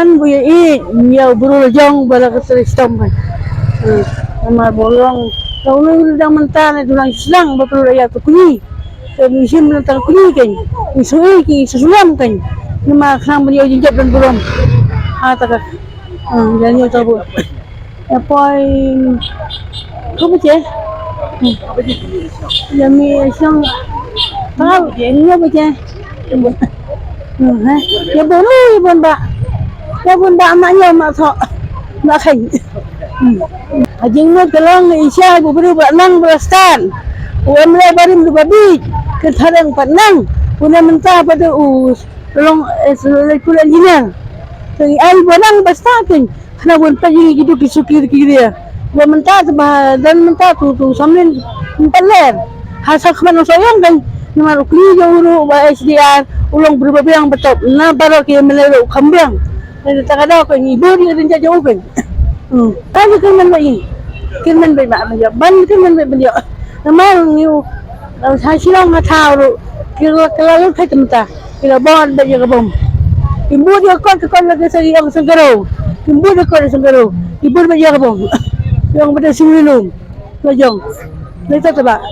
ban buya ya buru jong bala kesistem kan nama bolong kalau udah mentah itu lang silang betul ya tu kuni kami sim tentang kuni kan isoi ki sesulam kan nama kham beliau jinjap dan belum tak jadi tahu apa apa je Yami sang tahu ini apa je ya boleh maknya mak thọ mak khánh Ajing mo talang isya buburu nang belastan. Umle barim du babi ketharang patnang. Una menta pada tolong kulit jinak. Jadi ai bonang bastatin. Kena bon pagi gitu kisukir kiri. Bo menta dan menta tu sambil empeler. Hasil kemana sayang kan. Nama ukli jauh ba SDR ulang berbabi yang betul. Na baru kia melero kambing. Jadi tak ada kan ibu dia rinja jauh kan. Tapi kan mai kan bai ba ya ban kan bai beliau nama new sai silang thao ru kira kai temta kira bon ba ya bom ibu dia kon lagi sari yang senggaro ibu dia kon senggaro ibu ba ya bom yang pada sinulung lajong leta ba